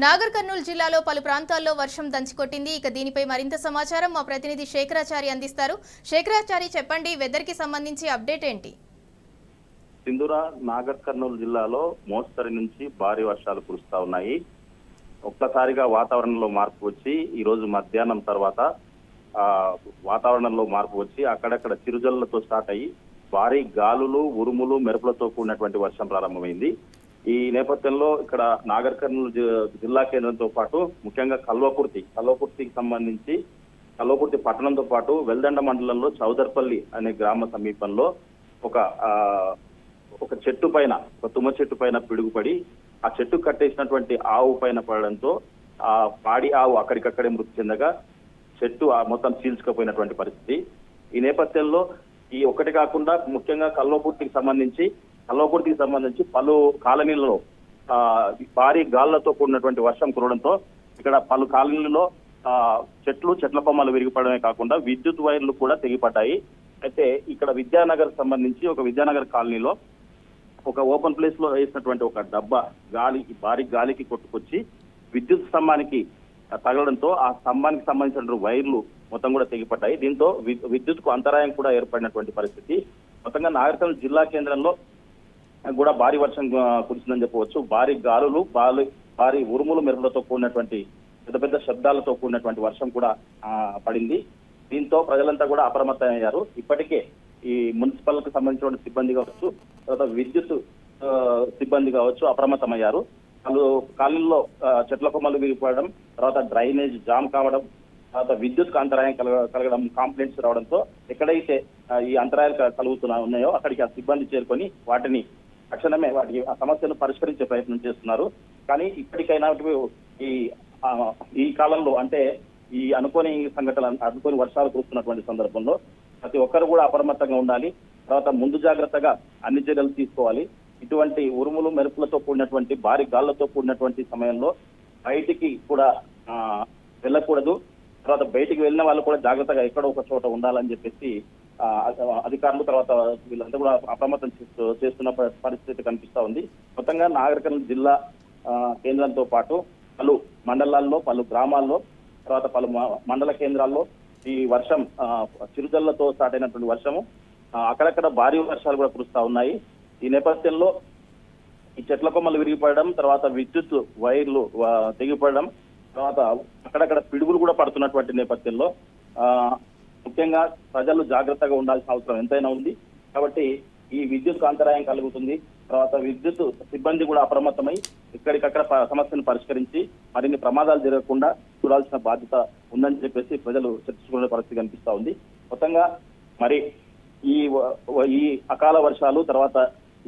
నాగర్ కర్నూలు జిల్లాలో పలు ప్రాంతాల్లో వర్షం దంచుకొట్టింది. ఇక దీనిపై మరింత సమాచారం మా ప్రతినిధి శేఖరాచారి అందిస్తారు. శేఖరాచారి, చెప్పండి, వెదర్ కి సంబంధించి అప్డేట్ ఏంటి? సింధూర, నాగర్ కర్నూలు జిల్లాలో మోస్తరు నుంచి భారీ వర్షాలు కురుస్తా ఉన్నాయి. ఒక్కసారిగా వాతావరణంలో మార్పు వచ్చి ఈ రోజు మధ్యాహ్నం తర్వాత వాతావరణంలో మార్పు వచ్చి అక్కడక్కడ చిరుజల్లులతో స్టార్ట్ అయ్యి భారీ గాలులు, ఉరుములు, మెరుపులతో కూడినటువంటి వర్షం ప్రారంభమైంది. ఈ నేపథ్యంలో ఇక్కడ నాగర్ కర్నూలు జిల్లా కేంద్రంతో పాటు ముఖ్యంగా కల్వకుర్తికి సంబంధించి కల్వకుర్తి పట్టణంతో పాటు వెల్దండ మండలంలో చౌదర్పల్లి అనే గ్రామ సమీపంలో ఒక చెట్టు పైన, ఒక తుమ్మ చెట్టు పైన పిడుగుపడి ఆ చెట్టు కట్టేసినటువంటి ఆవు పైన పడడంతో ఆ పాడి ఆవు అక్కడికక్కడే మృతి చెందగా చెట్టు మొత్తం చీల్చుకుపోయినటువంటి పరిస్థితి. ఈ నేపథ్యంలో ఈ ఒకటి కాకుండా ముఖ్యంగా కల్వకుర్తికి సంబంధించి పలు కాలనీలలో భారీ గాళ్లతో కూడినటువంటి వర్షం కురవడంతో ఇక్కడ పలు కాలనీలలో చెట్ల కొమ్మలు విరిగిపడమే కాకుండా విద్యుత్ వైర్లు కూడా తెగిపడ్డాయి. అయితే ఇక్కడ విద్యానగర్ కాలనీలో ఒక ఓపెన్ ప్లేస్ లో వేసినటువంటి ఒక డబ్బా భారీ గాలికి కొట్టుకొచ్చి విద్యుత్ స్తంభానికి తగలడంతో ఆ స్తంభానికి సంబంధించిన వైర్లు మొత్తం కూడా తెగిపడ్డాయి. దీంతో విద్యుత్ కు అంతరాయం కూడా ఏర్పడినటువంటి పరిస్థితి. మొత్తంగా నాగర్ కర్నూలు జిల్లా కేంద్రంలో కూడా భారీ వర్షం కురిసిందని చెప్పవచ్చు. భారీ గాలులు, భారీ ఉరుములు, మెరుపులతో కూడినటువంటి పెద్ద శబ్దాలతో కూడినటువంటి వర్షం కూడా పడింది. దీంతో ప్రజలంతా కూడా అప్రమత్తమయ్యారు. ఇప్పటికే ఈ మున్సిపల్ కు సంబంధించిన సిబ్బంది కావచ్చు, తర్వాత విద్యుత్ సిబ్బంది కావచ్చు అప్రమత్తమయ్యారు. వాళ్ళు కాలనీలో చెట్ల కొమ్మలు విరిగిపోవడం, తర్వాత డ్రైనేజ్ జామ్ కావడం, తర్వాత విద్యుత్ అంతరాయం కలగడం, కంప్లైంట్స్ రావడంతో ఎక్కడైతే ఈ అంతరాయాలు ఉన్నాయో అక్కడికి ఆ సిబ్బంది చేరుకొని వాటిని తక్షణమే ఆ సమస్యను పరిష్కరించే ప్రయత్నం చేస్తున్నారు. కానీ ఇప్పటికైనా ఈ కాలంలో అంటే ఈ అనుకోని వర్షాలు కురుస్తున్నటువంటి సందర్భంలో ప్రతి ఒక్కరు కూడా అప్రమత్తంగా ఉండాలి. తర్వాత ముందు జాగ్రత్తగా అన్ని చర్యలు తీసుకోవాలి. ఇటువంటి ఉరుములు, మెరుపులతో కూడినటువంటి భారీ గాళ్లతో కూడినటువంటి సమయంలో బయటికి కూడా వెళ్ళకూడదు. తర్వాత బయటికి వెళ్ళిన వాళ్ళు కూడా జాగ్రత్తగా ఎక్కడో ఒక చోట ఉండాలని చెప్పేసి అధికారులు తర్వాత వీళ్ళంతా కూడా అప్రమత్తం చేస్తున్న పరిస్థితి కనిపిస్తా ఉంది. మొత్తంగా నాగర్ కర్నూలు జిల్లా కేంద్రంతో పాటు పలు మండలాల్లో, పలు గ్రామాల్లో, తర్వాత పలు మండల కేంద్రాల్లో ఈ వర్షం చిరుజల్లతో స్టార్ట్ అయినటువంటి వర్షము అక్కడక్కడ భారీ వర్షాలు కూడా కురుస్తా ఉన్నాయి. ఈ నేపథ్యంలో ఈ చెట్ల కొమ్మలు విరిగిపడడం, తర్వాత విద్యుత్ వైర్లు తెగిపడడం, తర్వాత అక్కడక్కడ పిడుగులు కూడా పడుతున్నటువంటి నేపథ్యంలో ముఖ్యంగా ప్రజలు జాగ్రత్తగా ఉండాల్సిన అవసరం ఎంతైనా ఉంది. కాబట్టి ఈ విద్యుత్ అంతరాయం కలుగుతుంది. తర్వాత విద్యుత్ సిబ్బంది కూడా అప్రమత్తమై ఇక్కడికక్కడ సమస్యను పరిష్కరించి మరిన్ని ప్రమాదాలు జరగకుండా చూడాల్సిన బాధ్యత ఉందని చెప్పేసి ప్రజలు చర్చించుకునే పరిస్థితి కనిపిస్తా ఉంది. మొత్తంగా మరి ఈ అకాల వర్షాలు, తర్వాత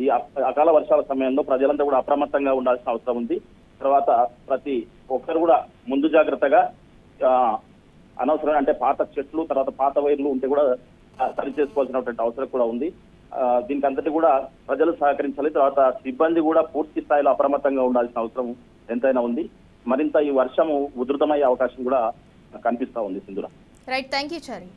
ఈ అకాల వర్షాల సమయంలో ప్రజలంతా కూడా అప్రమత్తంగా ఉండాల్సిన అవసరం ఉంది. తర్వాత ప్రతి ఒక్కరు కూడా ముందు జాగ్రత్తగా అనవసరం అంటే పాత చెట్లు, తర్వాత పాత వైర్లు ఉంటే కూడా సరి చేసుకోవాల్సినటువంటి అవసరం కూడా ఉంది. దీనికి అంతటి కూడా ప్రజలు సహకరించాలి. తర్వాత సిబ్బంది కూడా పూర్తి స్థాయిలో అప్రమత్తంగా ఉండాల్సిన అవసరం ఎంతైనా ఉంది. మరింత ఈ వర్షము ఉధృతమయ్యే అవకాశం కూడా కనిపిస్తా ఉంది. సింధూర, రైట్, థ్యాంక్ యూ చారి.